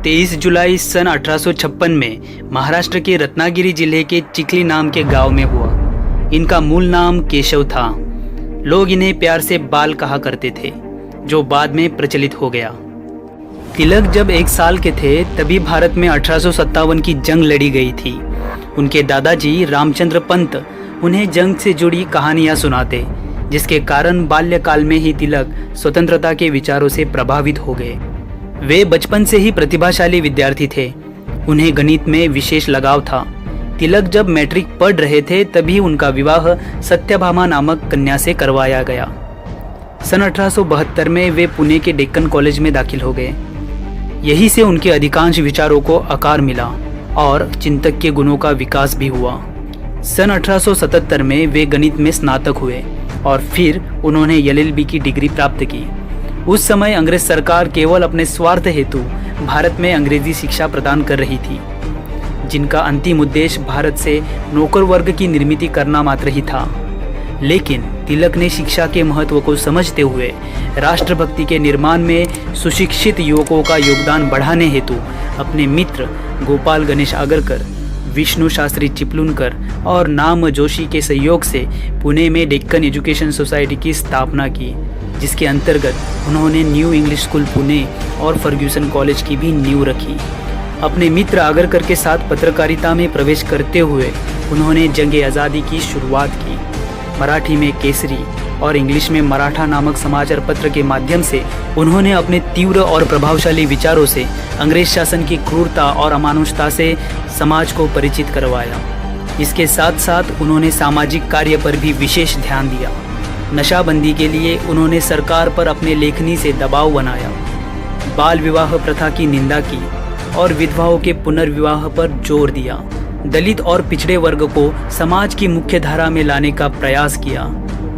23 जुलाई सन 1856 में महाराष्ट्र के रत्नागिरी जिले के चिखली नाम के गांव में हुआ। इनका मूल नाम केशव था। लोग इन्हें प्यार से बाल कहा करते थे, जो बाद में प्रचलित हो गया। तिलक जब 1 साल के थे तभी भारत में 1857 की जंग लड़ी गई थी। उनके दादाजी रामचंद्र पंत उन्हें जंग से जुड़ी कहानियां सुनाते, जिसके कारण बाल्यकाल में ही तिलक स्वतंत्रता के विचारों से प्रभावित हो गए। वे बचपन से ही प्रतिभाशाली विद्यार्थी थे। उन्हें गणित में विशेष लगाव था। तिलक जब मैट्रिक पढ़ रहे थे तभी उनका विवाह सत्यभामा नामक कन्या से करवाया गया। सन 1872 में वे पुणे के डेक्कन कॉलेज में दाखिल हो गए। यहीं से उनके अधिकांश विचारों को आकार मिला और चिंतक के गुणों का विकास भी हुआ। सन 1877 में वे गणित में स्नातक हुए और फिर उन्होंने LLB की डिग्री प्राप्त की। उस समय अंग्रेज सरकार केवल अपने स्वार्थ हेतु भारत में अंग्रेजी शिक्षा प्रदान कर रही थी, जिनका अंतिम उद्देश्य भारत से नौकर वर्ग की निर्मित करना मात्र ही था। लेकिन तिलक ने शिक्षा के महत्व को समझते हुए राष्ट्रभक्ति के निर्माण में सुशिक्षित युवकों का योगदान बढ़ाने हेतु अपने मित्र गोपाल गणेश आगरकर, विष्णु शास्त्री चिपलूनकर और नाम जोशी के सहयोग से पुणे में डेक्कन एजुकेशन सोसाइटी की स्थापना की, जिसके अंतर्गत उन्होंने न्यू इंग्लिश स्कूल पुणे और फर्ग्यूसन कॉलेज की भी नींव रखी। अपने मित्र आगरकर के साथ पत्रकारिता में प्रवेश करते हुए उन्होंने जंग आज़ादी की शुरुआत की। मराठी में केसरी और इंग्लिश में मराठा नामक समाचार पत्र के माध्यम से उन्होंने अपने तीव्र और प्रभावशाली विचारों से अंग्रेज शासन की क्रूरता और अमानुषता से समाज को परिचित करवाया। इसके साथ साथ उन्होंने सामाजिक कार्य पर भी विशेष ध्यान दिया। नशाबंदी के लिए उन्होंने सरकार पर अपने लेखनी से दबाव बनाया, बाल विवाह प्रथा की निंदा की और विधवाओं के पुनर्विवाह पर जोर दिया। दलित और पिछड़े वर्ग को समाज की मुख्य धारा में लाने का प्रयास किया।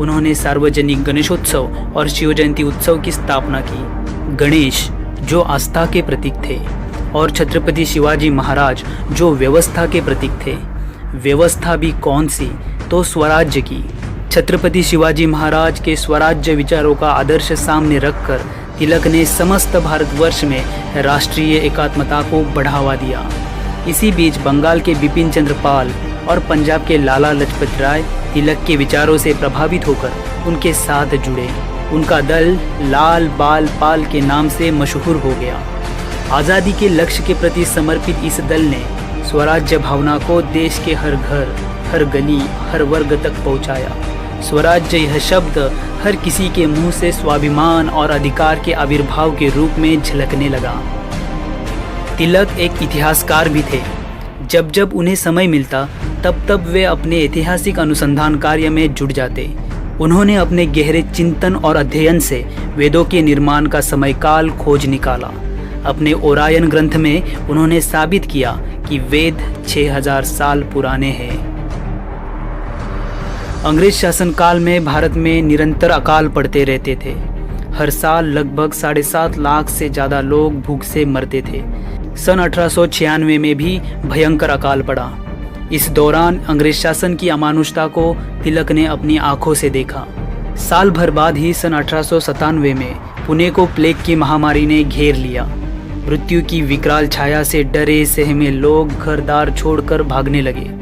उन्होंने सार्वजनिक गणेशोत्सव और शिव जयंती उत्सव की स्थापना की। गणेश जो आस्था के प्रतीक थे और छत्रपति शिवाजी महाराज जो व्यवस्था के प्रतीक थे। व्यवस्था भी कौन सी, तो स्वराज्य की। छत्रपति शिवाजी महाराज के स्वराज्य विचारों का आदर्श सामने रखकर तिलक ने समस्त भारतवर्ष में राष्ट्रीय एकात्मता को बढ़ावा दिया। इसी बीच बंगाल के बिपिन चंद्र पाल और पंजाब के लाला लाजपत राय तिलक के विचारों से प्रभावित होकर उनके साथ जुड़े। उनका दल लाल बाल पाल के नाम से मशहूर हो गया। आज़ादी के लक्ष्य के प्रति समर्पित इस दल ने स्वराज्य भावना को देश के हर घर, हर गली, हर वर्ग तक पहुंचाया। स्वराज्य यह शब्द हर किसी के मुंह से स्वाभिमान और अधिकार के आविर्भाव के रूप में झलकने लगा। तिलक एक इतिहासकार भी थे। जब जब उन्हें समय मिलता तब तब वे अपने ऐतिहासिक अनुसंधान कार्य में जुट जाते। उन्होंने अपने गहरे चिंतन और अध्ययन से वेदों के निर्माण का समयकाल खोज निकाला। अपने ओरायन ग्रंथ में उन्होंने साबित किया कि वेद 6000 साल पुराने हैं। अंग्रेज शासनकाल में भारत में निरंतर अकाल पड़ते रहते थे। हर साल लगभग 7.5 लाख से ज़्यादा लोग भूख से मरते थे। सन 1896 में भी भयंकर अकाल पड़ा। इस दौरान अंग्रेज शासन की अमानुषता को तिलक ने अपनी आंखों से देखा। साल भर बाद ही सन 1897 में पुणे को प्लेग की महामारी ने घेर लिया। मृत्यु की विकराल छाया से डरे सहमे लोग घर-द्वार छोड़कर भागने लगे।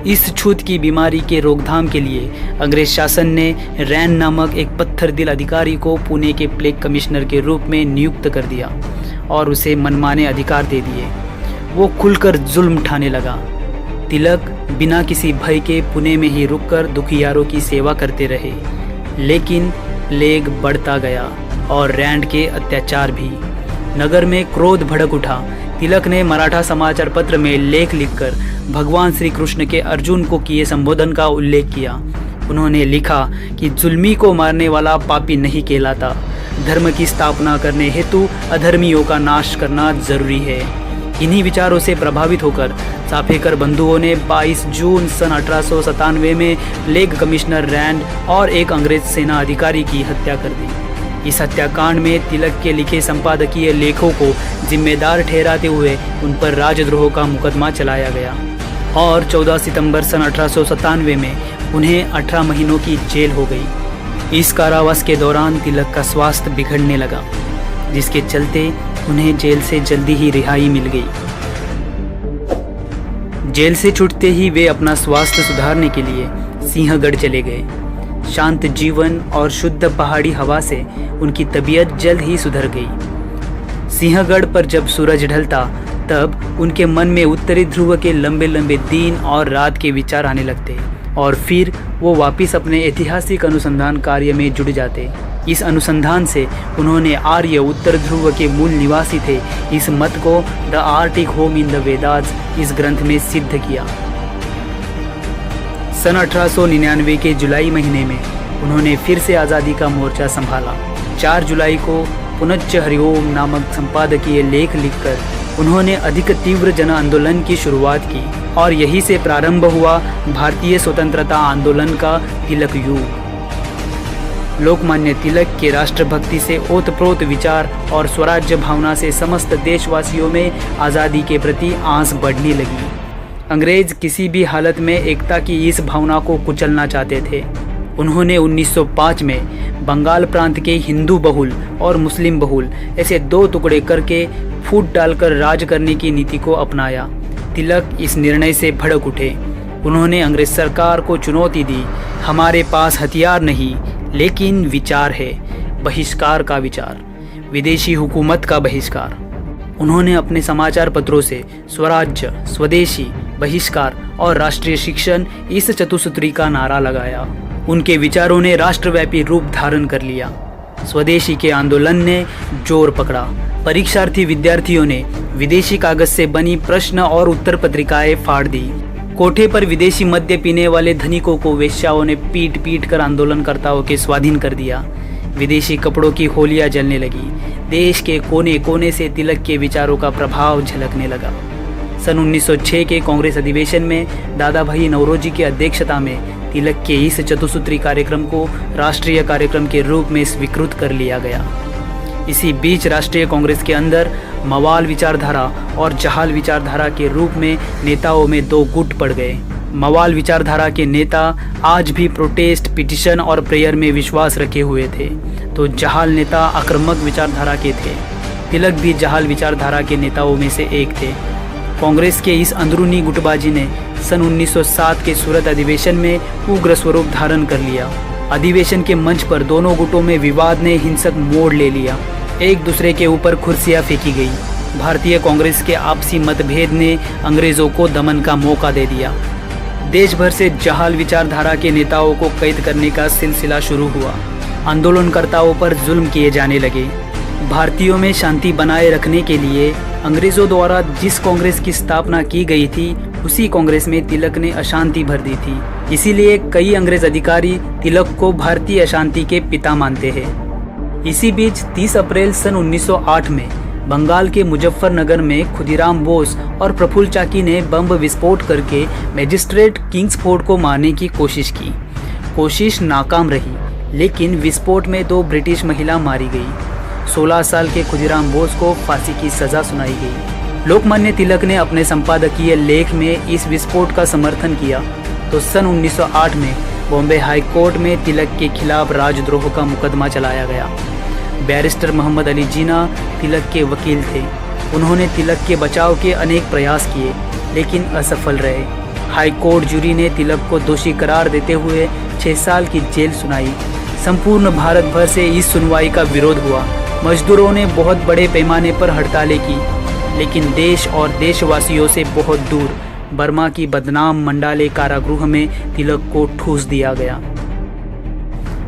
इस छूत की बीमारी के रोकथाम के लिए अंग्रेज शासन ने रैन नामक एक पत्थर दिल अधिकारी को पुणे के प्लेग कमिश्नर के रूप में नियुक्त कर दिया और उसे मनमाने अधिकार दे दिए। वो खुलकर जुल्म उठाने लगा। तिलक बिना किसी भय के पुणे में ही रुककर दुखियारों की सेवा करते रहे। लेकिन प्लेग बढ़ता गया और रैंड के अत्याचार भी। नगर में क्रोध भड़क उठा। तिलक ने मराठा समाचार पत्र में लेख लिखकर भगवान श्री कृष्ण के अर्जुन को किए संबोधन का उल्लेख किया। उन्होंने लिखा कि जुल्मी को मारने वाला पापी नहीं कहलाता। धर्म की स्थापना करने हेतु अधर्मियों का नाश करना जरूरी है। इन्हीं विचारों से प्रभावित होकर चाफेकर बंधुओं ने 22 जून सन 1897 में प्लेग कमिश्नर रैंड और एक अंग्रेज सेना अधिकारी की हत्या कर दी। इस हत्याकांड में तिलक के लिखे संपादकीय लेखों को जिम्मेदार ठहराते हुए उन पर राजद्रोह का मुकदमा चलाया गया और 14 सितंबर सन 1897 में उन्हें 18 महीनों की जेल हो गई। इस कारावास के दौरान तिलक का स्वास्थ्य बिगड़ने लगा, जिसके चलते उन्हें जेल से जल्दी ही रिहाई मिल गई। जेल से छूटते ही वे अपना स्वास्थ्य सुधारने के लिए सिंहगढ़ चले गए। शांत जीवन और शुद्ध पहाड़ी हवा से उनकी तबीयत जल्द ही सुधर गई। सिंहगढ़ पर जब सूरज ढलता तब उनके मन में उत्तरी ध्रुव के लंबे लंबे दिन और रात के विचार आने लगते और फिर वो वापस अपने ऐतिहासिक अनुसंधान कार्य में जुट जाते। इस अनुसंधान से उन्होंने आर्य उत्तर ध्रुव के मूल निवासी थे इस मत को the Arctic home in the Vedas इस ग्रंथ में सिद्ध किया। सन 1899 के जुलाई महीने में उन्होंने फिर से आज़ादी का मोर्चा संभाला। 4 जुलाई को पुनश्च हरिओम नामक संपादकीय लेख लिखकर उन्होंने अधिक तीव्र जन आंदोलन की शुरुआत की और यहीं से प्रारंभ हुआ भारतीय स्वतंत्रता आंदोलन का तिलक युग। लोकमान्य तिलक के राष्ट्रभक्ति से ओतप्रोत विचार और स्वराज्य भावना से समस्त देशवासियों में आज़ादी के प्रति आस बढ़ने लगी। अंग्रेज किसी भी हालत में एकता की इस भावना को कुचलना चाहते थे। उन्होंने 1905 में बंगाल प्रांत के हिंदू बहुल और मुस्लिम बहुल ऐसे 2 टुकड़े करके फूट डालकर राज करने की नीति को अपनाया। तिलक इस निर्णय से भड़क उठे। उन्होंने अंग्रेज सरकार को चुनौती दी, हमारे पास हथियार नहीं लेकिन विचार है, बहिष्कार का विचार, विदेशी हुकूमत का बहिष्कार। उन्होंने अपने समाचार पत्रों से स्वराज्य, स्वदेशी, बहिष्कार और राष्ट्रीय शिक्षण इस चतुसूत्री का नारा लगाया। उनके विचारों ने राष्ट्रव्यापी रूप धारण कर लिया। स्वदेशी के आंदोलन ने जोर पकड़ा। परीक्षार्थी विद्यार्थियों ने विदेशी कागज से बनी प्रश्न और उत्तर पत्रिकाएं फाड़ दी। कोठे पर विदेशी मद्य पीने वाले धनिकों को वेश्याओं ने पीट पीट कर आंदोलनकर्ताओं के स्वाधीन कर दिया। विदेशी कपड़ों की होलियां जलने लगी। देश के कोने कोने से तिलक के विचारों का प्रभाव झलकने लगा। सन 1906 के कांग्रेस अधिवेशन में दादा भाई नौरोजी की अध्यक्षता में तिलक के इस चतुसूत्री कार्यक्रम को राष्ट्रीय कार्यक्रम के रूप में स्वीकृत कर लिया गया। इसी बीच राष्ट्रीय कांग्रेस के अंदर मवाल विचारधारा और जहाल विचारधारा के रूप में नेताओं में 2 गुट पड़ गए। मवाल विचारधारा के नेता आज भी प्रोटेस्ट, पिटीशन और प्रेयर में विश्वास रखे हुए थे, तो जहाल नेता आक्रामक विचारधारा के थे। तिलक भी जहाल विचारधारा के नेताओं में से एक थे। कांग्रेस के इस अंदरूनी गुटबाजी ने सन 1907 के सूरत अधिवेशन में उग्र स्वरूप धारण कर लिया। अधिवेशन के मंच पर दोनों गुटों में विवाद ने हिंसक मोड़ ले लिया। एक दूसरे के ऊपर कुर्सियां फेंकी गई। भारतीय कांग्रेस के आपसी मतभेद ने अंग्रेजों को दमन का मौका दे दिया। देश भर से जहाल विचारधारा के नेताओं को कैद करने का सिलसिला शुरू हुआ। आंदोलनकर्ताओं पर जुल्म किए जाने लगे। भारतीयों में शांति बनाए रखने के लिए अंग्रेजों द्वारा जिस कांग्रेस की स्थापना की गई थी उसी कांग्रेस में तिलक ने अशांति भर दी थी। इसीलिए कई अंग्रेज अधिकारी तिलक को भारतीय अशांति के पिता मानते हैं। इसी बीच 30 अप्रैल सन 1908 में बंगाल के मुजफ्फरनगर में खुदीराम बोस और प्रफुल्ल चाकी ने बम विस्फोट करके मैजिस्ट्रेट किंग्सफोर्ड को मारने की कोशिश की। कोशिश नाकाम रही, लेकिन विस्फोट में 2 ब्रिटिश महिला मारी गई। 16 साल के खुदीराम बोस को फांसी की सजा सुनाई गई। लोकमान्य तिलक ने अपने संपादकीय लेख में इस विस्फोट का समर्थन किया, तो सन 1908 में बॉम्बे हाई कोर्ट में तिलक के खिलाफ राजद्रोह का मुकदमा चलाया गया। बैरिस्टर मोहम्मद अली जिन्ना तिलक के वकील थे। उन्होंने तिलक के बचाव के अनेक प्रयास किए, लेकिन असफल रहे। हाई कोर्ट जूरी ने तिलक को दोषी करार देते हुए 6 साल की जेल सुनाई। संपूर्ण भारत भर से इस सुनवाई का विरोध हुआ। मजदूरों ने बहुत बड़े पैमाने पर हड़तालें की, लेकिन देश और देशवासियों से बहुत दूर बर्मा की बदनाम मंडाले कारागृह में तिलक को ठूस दिया गया।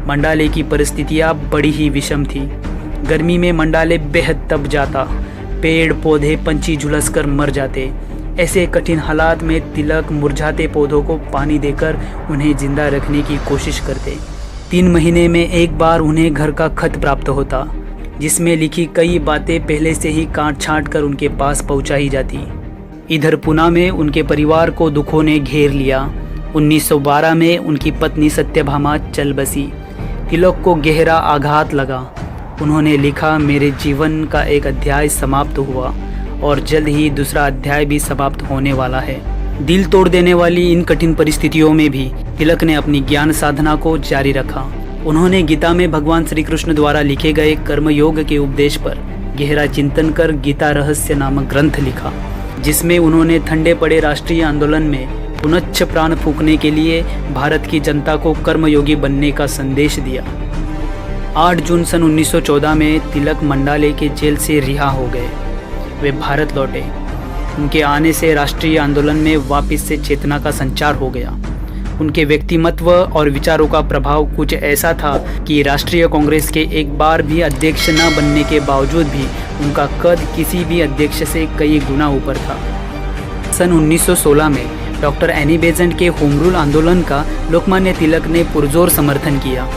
मंडाले की परिस्थितियां बड़ी ही विषम थी। गर्मी में मंडाले बेहद तप जाता, पेड़ पौधे पंछी झुलसकर मर जाते। ऐसे कठिन हालात में तिलक मुरझाते पौधों को पानी देकर उन्हें जिंदा रखने की कोशिश करते। 3 महीने में एक बार उन्हें घर का खत प्राप्त होता, जिसमें लिखी कई बातें पहले से ही काट छाँट कर उनके पास पहुंचाई जाती। इधर पुणे में उनके परिवार को दुखों ने घेर लिया। 1912 में उनकी पत्नी सत्यभामा चल बसी। तिलक को गहरा आघात लगा। उन्होंने लिखा, मेरे जीवन का एक अध्याय समाप्त हुआ और जल्द ही दूसरा अध्याय भी समाप्त होने वाला है। दिल तोड़ देने वाली इन कठिन परिस्थितियों में भी तिलक ने अपनी ज्ञान साधना को जारी रखा। उन्होंने गीता में भगवान श्री कृष्ण द्वारा लिखे गए कर्मयोग के उपदेश पर गहरा चिंतन कर गीता रहस्य नामक ग्रंथ लिखा, जिसमें उन्होंने ठंडे पड़े राष्ट्रीय आंदोलन में पुनश्च प्राण फूंकने के लिए भारत की जनता को कर्मयोगी बनने का संदेश दिया। 8 जून सन 1914 में तिलक मंडाले के जेल से रिहा हो गए। वे भारत लौटे। उनके आने से राष्ट्रीय आंदोलन में वापस से चेतना का संचार हो गया। उनके व्यक्तिमत्व और विचारों का प्रभाव कुछ ऐसा था कि राष्ट्रीय कांग्रेस के एक बार भी अध्यक्ष न बनने के बावजूद भी उनका कद किसी भी अध्यक्ष से कई गुना ऊपर था। सन 1916 में डॉक्टर एनी बेज़ंट के होम रूल आंदोलन का लोकमान्य तिलक ने पुरजोर समर्थन किया।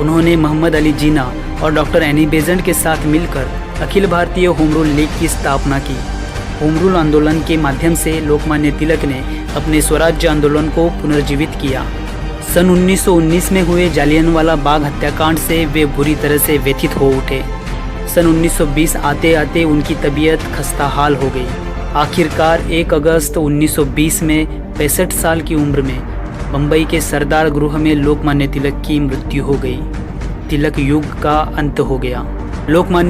उन्होंने मोहम्मद अली जिन्ना और डॉक्टर एनी बेज़ंट के साथ मिलकर Akhil Bharatiya home rule league की स्थापना की। होम रूल आंदोलन के माध्यम से लोकमान्य तिलक ने अपने स्वराज्य आंदोलन को पुनर्जीवित किया। सन 1919 में हुए जालियनवाला बाग हत्याकांड से वे बुरी तरह से व्यथित हो उठे। सन 1920 आते आते उनकी तबीयत खस्ताहाल हो गई। आखिरकार 1 अगस्त 1920 में 65 साल की उम्र में बम्बई के सरदार गृह में लोकमान्य तिलक की मृत्यु हो गई। तिलक युग का अंत हो गया। लोकमान्य